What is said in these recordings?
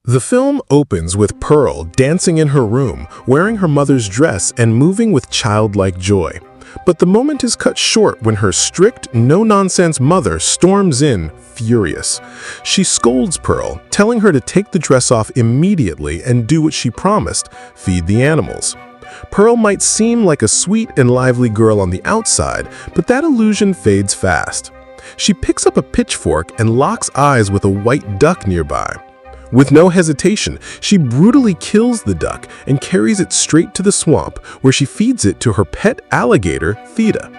The film opens with Pearl dancing in her room, wearing her mother's dress and moving with childlike joy. But the moment is cut short when her strict, no-nonsense mother storms in, furious. She scolds Pearl, telling her to take the dress off immediately and do what she promised, feed the animals. Pearl might seem like a sweet and lively girl on the outside, but that illusion fades fast. She picks up a pitchfork and locks eyes with a white duck nearby. With no hesitation, she brutally kills the duck and carries it straight to the swamp, where she feeds it to her pet alligator, Theta.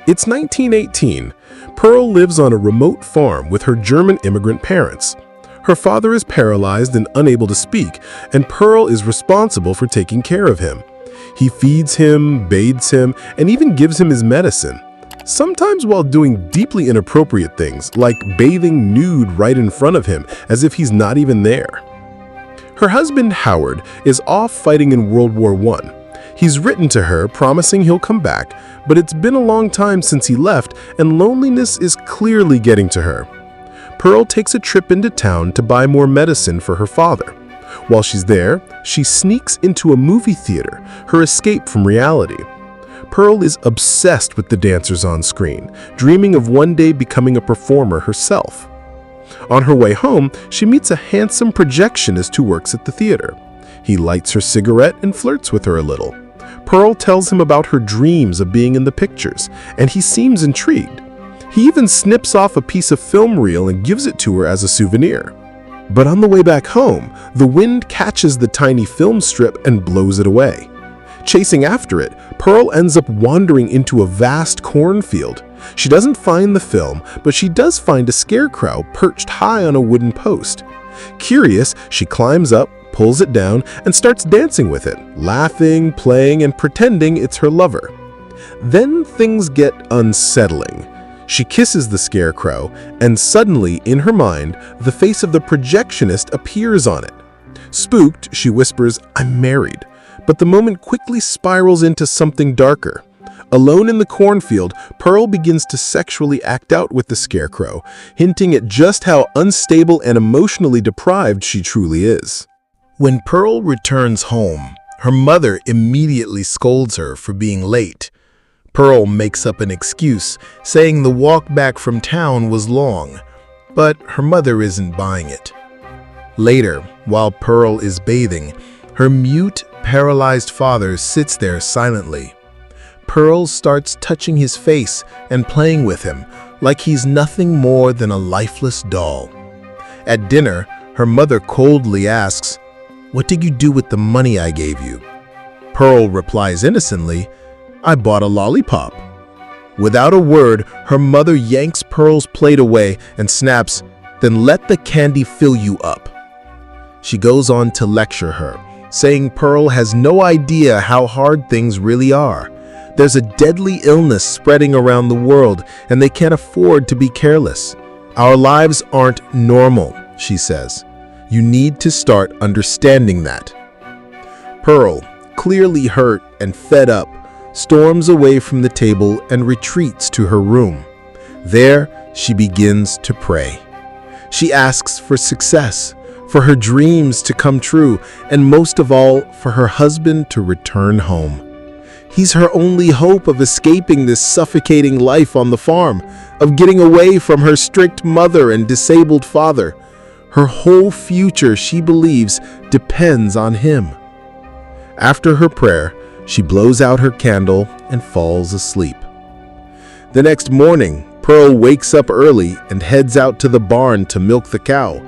It's 1918. Pearl lives on a remote farm with her German immigrant parents. Her father is paralyzed and unable to speak, and Pearl is responsible for taking care of him. He feeds him, bathes him, and even gives him his medicine. Sometimes while doing deeply inappropriate things, like bathing nude right in front of him, as if he's not even there. Her husband, Howard, is off fighting in World War I. He's written to her, promising he'll come back, but it's been a long time since he left, and loneliness is clearly getting to her. Pearl takes a trip into town to buy more medicine for her father. While she's there, she sneaks into a movie theater, her escape from reality. Pearl is obsessed with the dancers on screen, dreaming of one day becoming a performer herself. On her way home, she meets a handsome projectionist who works at the theater. He lights her cigarette and flirts with her a little. Pearl tells him about her dreams of being in the pictures, and he seems intrigued. He even snips off a piece of film reel and gives it to her as a souvenir. But on the way back home, the wind catches the tiny film strip and blows it away. Chasing after it, Pearl ends up wandering into a vast cornfield. She doesn't find the film, but she does find a scarecrow perched high on a wooden post. Curious, she climbs up, pulls it down, and starts dancing with it, laughing, playing, and pretending it's her lover. Then things get unsettling. She kisses the scarecrow, and suddenly, in her mind, the face of the projectionist appears on it. Spooked, she whispers, "I'm married." But the moment quickly spirals into something darker. Alone in the cornfield, Pearl begins to sexually act out with the scarecrow, hinting at just how unstable and emotionally deprived she truly is. When Pearl returns home, her mother immediately scolds her for being late. Pearl makes up an excuse, saying the walk back from town was long, but her mother isn't buying it. Later, while Pearl is bathing, her mute, paralyzed father sits there silently. Pearl starts touching his face and playing with him like he's nothing more than a lifeless doll. At dinner, her mother coldly asks, "What did you do with the money I gave you?" Pearl replies innocently, "I bought a lollipop." Without a word, her mother yanks Pearl's plate away and snaps, "Then let the candy fill you up." She goes on to lecture her, saying Pearl has no idea how hard things really are. There's a deadly illness spreading around the world, and they can't afford to be careless. Our lives aren't normal, she says. You need to start understanding that. Pearl, clearly hurt and fed up, storms away from the table and retreats to her room. There, she begins to pray. She asks for success, for her dreams to come true, and most of all, for her husband to return home. He's her only hope of escaping this suffocating life on the farm, of getting away from her strict mother and disabled father. Her whole future, she believes, depends on him. After her prayer, she blows out her candle and falls asleep. The next morning, Pearl wakes up early and heads out to the barn to milk the cow.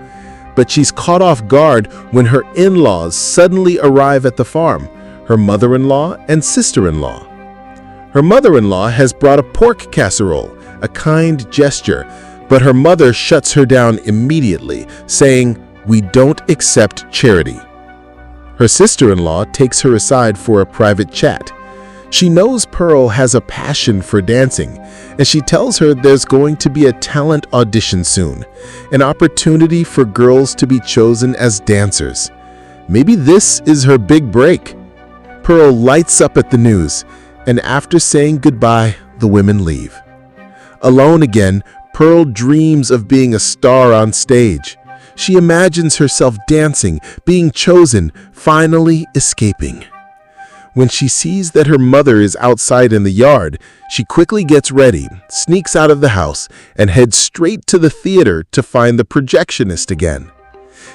But she's caught off guard when her in-laws suddenly arrive at the farm, her mother-in-law and sister-in-law. Her mother-in-law has brought a pork casserole, a kind gesture, but her mother shuts her down immediately, saying, "We don't accept charity." Her sister-in-law takes her aside for a private chat. She knows Pearl has a passion for dancing, and she tells her there's going to be a talent audition soon, an opportunity for girls to be chosen as dancers. Maybe this is her big break. Pearl lights up at the news, and after saying goodbye, the women leave. Alone again, Pearl dreams of being a star on stage. She imagines herself dancing, being chosen, finally escaping. When she sees that her mother is outside in the yard, she quickly gets ready, sneaks out of the house, and heads straight to the theater to find the projectionist again.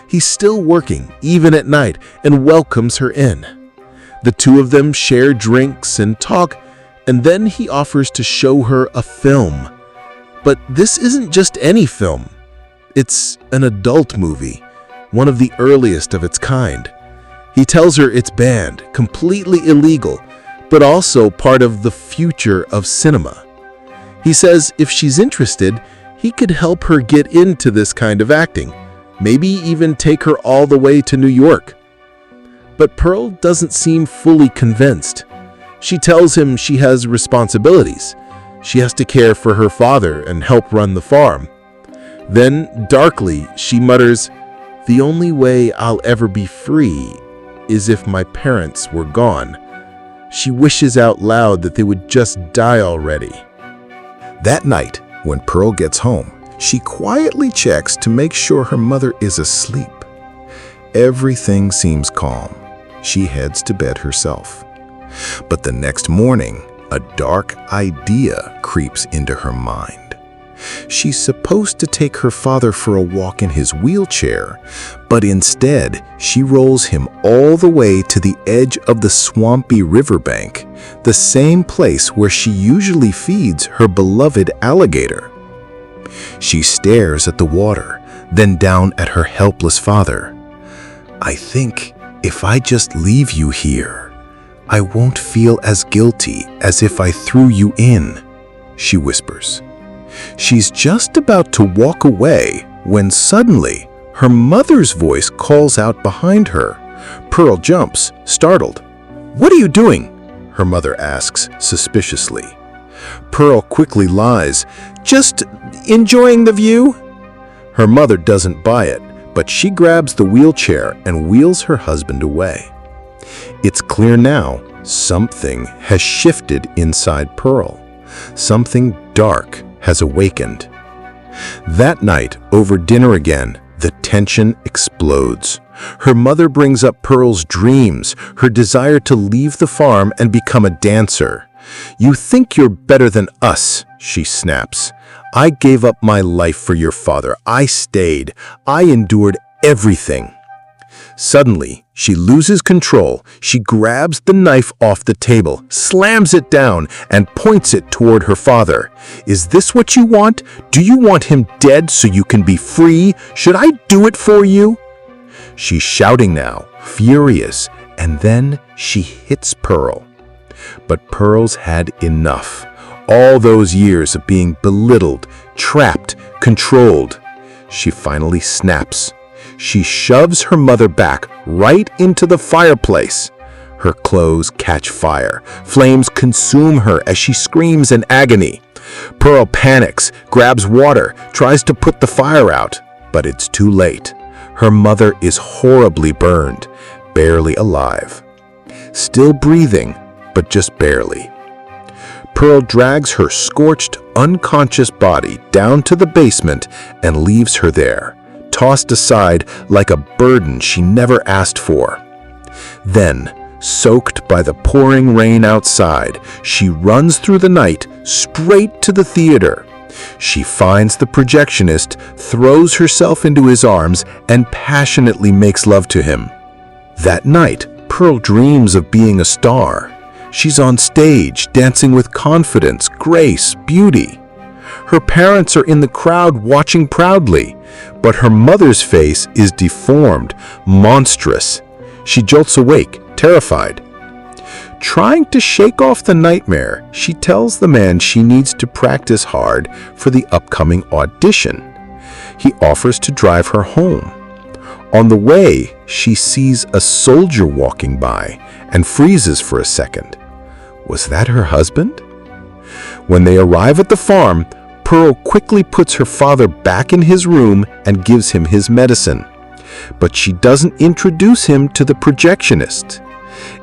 He's still working, even at night, and welcomes her in. The two of them share drinks and talk, and then he offers to show her a film. But this isn't just any film. It's an adult movie, one of the earliest of its kind. He tells her it's banned, completely illegal, but also part of the future of cinema. He says if she's interested, he could help her get into this kind of acting, maybe even take her all the way to New York. But Pearl doesn't seem fully convinced. She tells him she has responsibilities. She has to care for her father and help run the farm. Then, darkly, she mutters, "The only way I'll ever be free is if my parents were gone." She wishes out loud that they would just die already. That night, when Pearl gets home, she quietly checks to make sure her mother is asleep. Everything seems calm. She heads to bed herself. But the next morning, a dark idea creeps into her mind. She's supposed to take her father for a walk in his wheelchair, but instead, she rolls him all the way to the edge of the swampy riverbank, the same place where she usually feeds her beloved alligator. She stares at the water, then down at her helpless father. "I think if I just leave you here, I won't feel as guilty as if I threw you in," she whispers. She's just about to walk away when suddenly her mother's voice calls out behind her. Pearl jumps, startled. "What are you doing?" her mother asks suspiciously. Pearl quickly lies, "Just enjoying the view." Her mother doesn't buy it, but she grabs the wheelchair and wheels her husband away. It's clear now something has shifted inside Pearl. Something dark has awakened. That night, over dinner again, the tension explodes. Her mother brings up Pearl's dreams, her desire to leave the farm and become a dancer. "You think you're better than us," she snaps. "I gave up my life for your father. I stayed. I endured everything." Suddenly, she loses control. She grabs the knife off the table, slams it down, and points it toward her father. "Is this what you want? Do you want him dead so you can be free? Should I do it for you?" She's shouting now, furious, and then she hits Pearl. But Pearl's had enough. All those years of being belittled, trapped, controlled. She finally snaps. She shoves her mother back right into the fireplace. Her clothes catch fire. Flames consume her as she screams in agony. Pearl panics, grabs water, tries to put the fire out, but it's too late. Her mother is horribly burned, barely alive. Still breathing, but just barely. Pearl drags her scorched, unconscious body down to the basement and leaves her there, tossed aside like a burden she never asked for. Then, soaked by the pouring rain outside, she runs through the night straight to the theater. She finds the projectionist, throws herself into his arms, and passionately makes love to him. That night, Pearl dreams of being a star. She's on stage, dancing with confidence, grace, beauty. Her parents are in the crowd watching proudly, but her mother's face is deformed, monstrous. She jolts awake, terrified. Trying to shake off the nightmare, she tells the man she needs to practice hard for the upcoming audition. He offers to drive her home. On the way, she sees a soldier walking by and freezes for a second. Was that her husband? When they arrive at the farm, Pearl quickly puts her father back in his room and gives him his medicine. But she doesn't introduce him to the projectionist.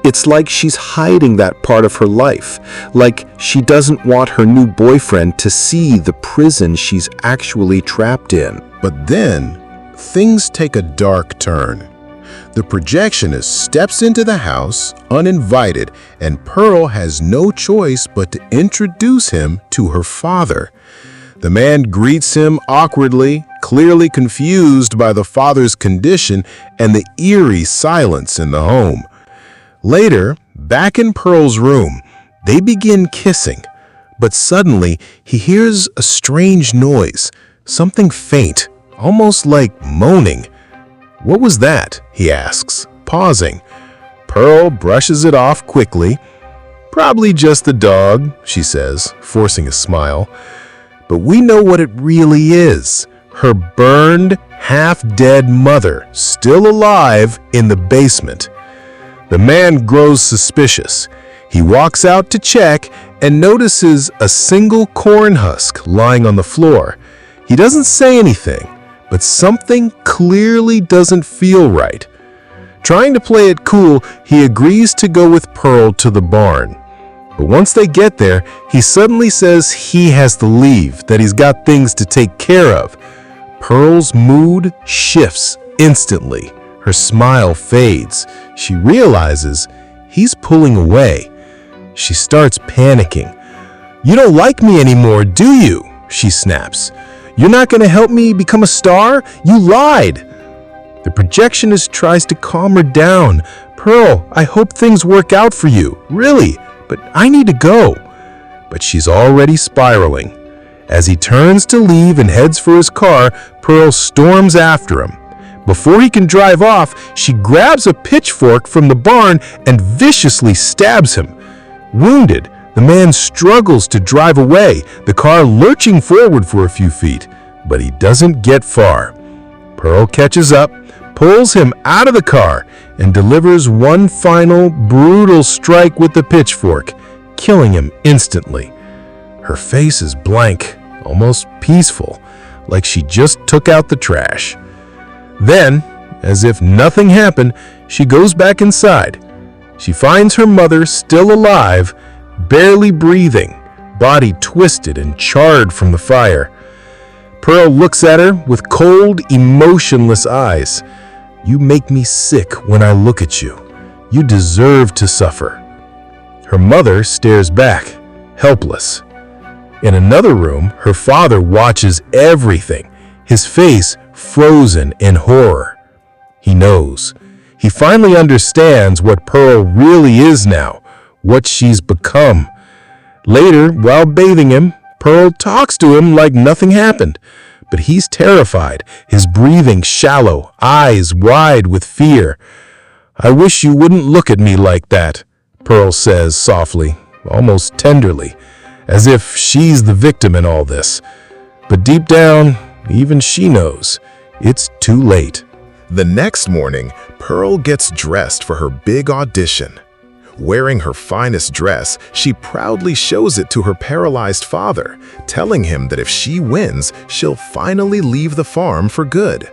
It's like she's hiding that part of her life, like she doesn't want her new boyfriend to see the prison she's actually trapped in. But then, things take a dark turn. The projectionist steps into the house uninvited, and Pearl has no choice but to introduce him to her father. The man greets him awkwardly, clearly confused by the father's condition and the eerie silence in the home. Later, back in Pearl's room, they begin kissing, but suddenly he hears a strange noise, something faint, almost like moaning. "What was that?" he asks, pausing. Pearl brushes it off quickly. "Probably just the dog," she says, forcing a smile. But we know what it really is. Her burned, half-dead mother, still alive in the basement. The man grows suspicious. He walks out to check and notices a single corn husk lying on the floor. He doesn't say anything, but something clearly doesn't feel right. Trying to play it cool, he agrees to go with Pearl to the barn. But once they get there, he suddenly says he has to leave, that he's got things to take care of. Pearl's mood shifts instantly. Her smile fades. She realizes he's pulling away. She starts panicking. "You don't like me anymore, do you?" she snaps. "You're not going to help me become a star? You lied!" The projectionist tries to calm her down. "Pearl, I hope things work out for you, really, but I need to go." But she's already spiraling. As he turns to leave and heads for his car, Pearl storms after him. Before he can drive off, she grabs a pitchfork from the barn and viciously stabs him. Wounded, the man struggles to drive away, the car lurching forward for a few feet, but he doesn't get far. Pearl catches up, pulls him out of the car, and delivers one final, brutal strike with the pitchfork, killing him instantly. Her face is blank, almost peaceful, like she just took out the trash. Then, as if nothing happened, she goes back inside. She finds her mother still alive, barely breathing, body twisted and charred from the fire. Pearl looks at her with cold, emotionless eyes. "You make me sick when I look at you. You deserve to suffer." Her mother stares back, helpless. In another room, her father watches everything, his face frozen in horror. He knows. He finally understands what Pearl really is now, what she's become. Later, while bathing him, Pearl talks to him like nothing happened. But he's terrified, his breathing shallow, eyes wide with fear. "I wish you wouldn't look at me like that," Pearl says softly, almost tenderly, as if she's the victim in all this. But deep down, even she knows, it's too late. The next morning, Pearl gets dressed for her big audition. Wearing her finest dress, she proudly shows it to her paralyzed father, telling him that if she wins, she'll finally leave the farm for good.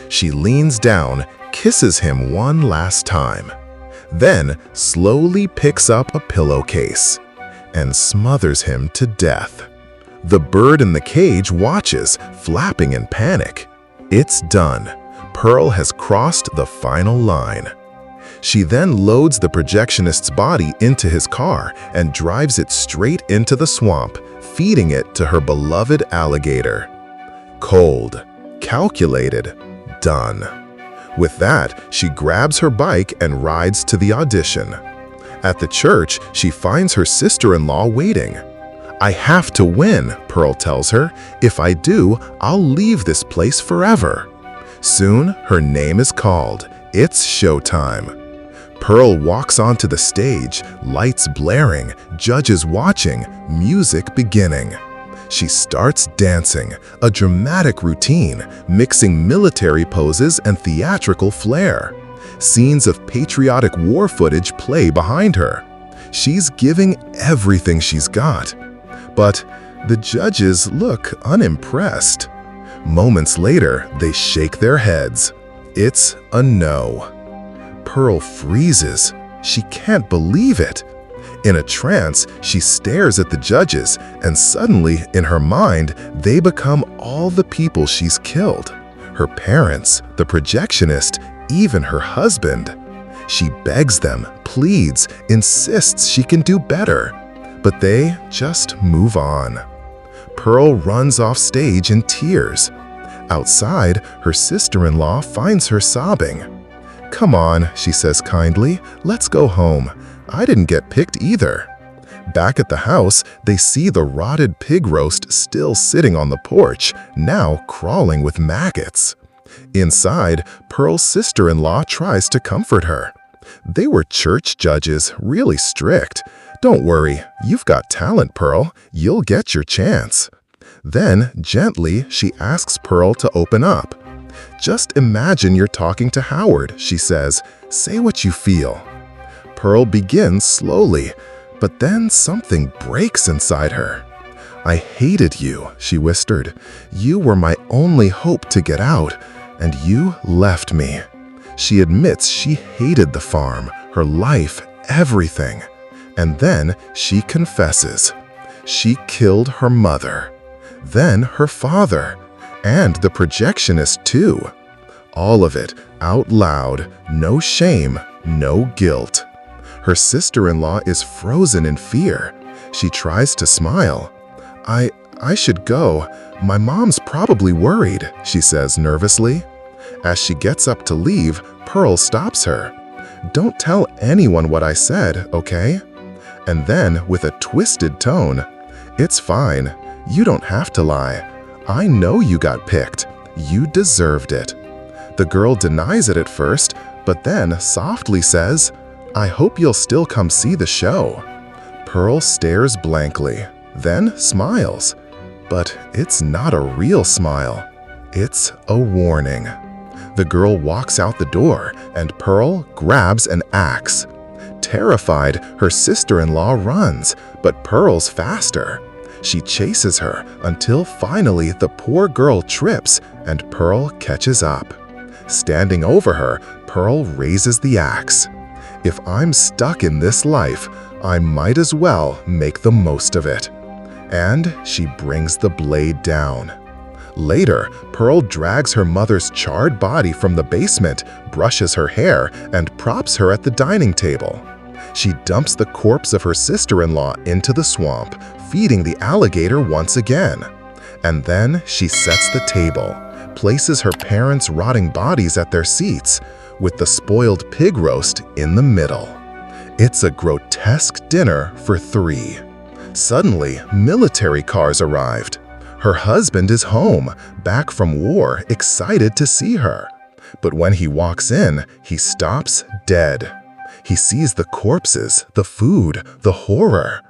She leans down, kisses him one last time, then slowly picks up a pillowcase and smothers him to death. The bird in the cage watches, flapping in panic. It's done. Pearl has crossed the final line. She then loads the projectionist's body into his car and drives it straight into the swamp, feeding it to her beloved alligator. Cold, calculated, done. With that, she grabs her bike and rides to the audition. At the church, she finds her sister-in-law waiting. "I have to win," Pearl tells her. "If I do, I'll leave this place forever." Soon, her name is called. It's showtime. Pearl walks onto the stage, lights blaring, judges watching, music beginning. She starts dancing, a dramatic routine, mixing military poses and theatrical flair. Scenes of patriotic war footage play behind her. She's giving everything she's got. But the judges look unimpressed. Moments later, they shake their heads. It's a no. Pearl freezes. She can't believe it. In a trance, she stares at the judges, and suddenly, in her mind, they become all the people she's killed. her parents, the projectionist, even her husband. She begs them, pleads, insists she can do better, but they just move on. Pearl runs off stage in tears. Outside, her sister-in-law finds her sobbing. "Come on," she says kindly, "let's go home. I didn't get picked either." Back at the house, they see the rotted pig roast still sitting on the porch, now crawling with maggots. Inside, Pearl's sister-in-law tries to comfort her. "They were church judges, really strict. Don't worry, you've got talent, Pearl. You'll get your chance." Then, gently, she asks Pearl to open up. "Just imagine you're talking to Howard," she says. "Say what you feel." Pearl begins slowly, but then something breaks inside her. "I hated you," she whispered. "You were my only hope to get out, and you left me." She admits she hated the farm, her life, everything. And then she confesses. She killed her mother, then her father, and the projectionist too. All of it out loud, no shame, no guilt. Her sister-in-law is frozen in fear. She tries to smile. I should go. My mom's probably worried," she says nervously. As she gets up to leave, Pearl stops her. "Don't tell anyone what I said, okay?" And then, with a twisted tone, "It's fine. You don't have to lie. I know you got picked. You deserved it." The girl denies it at first, but then softly says, "I hope you'll still come see the show." Pearl stares blankly, then smiles. But it's not a real smile. It's a warning. The girl walks out the door, and Pearl grabs an axe. Terrified, her sister-in-law runs, but Pearl's faster. She chases her until finally the poor girl trips and Pearl catches up. Standing over her, Pearl raises the axe. "If I'm stuck in this life, I might as well make the most of it." And she brings the blade down. Later, Pearl drags her mother's charred body from the basement, brushes her hair, and props her at the dining table. She dumps the corpse of her sister-in-law into the swamp, feeding the alligator once again. And then she sets the table, places her parents' rotting bodies at their seats, with the spoiled pig roast in the middle. It's a grotesque dinner for three. Suddenly, military cars arrived. Her husband is home, back from war, excited to see her. But when he walks in, he stops dead. He sees the corpses, the food, the horror.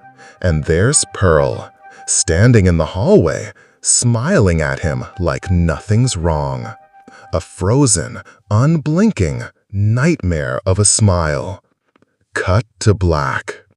And there's Pearl, standing in the hallway, smiling at him like nothing's wrong. A frozen, unblinking nightmare of a smile. Cut to black.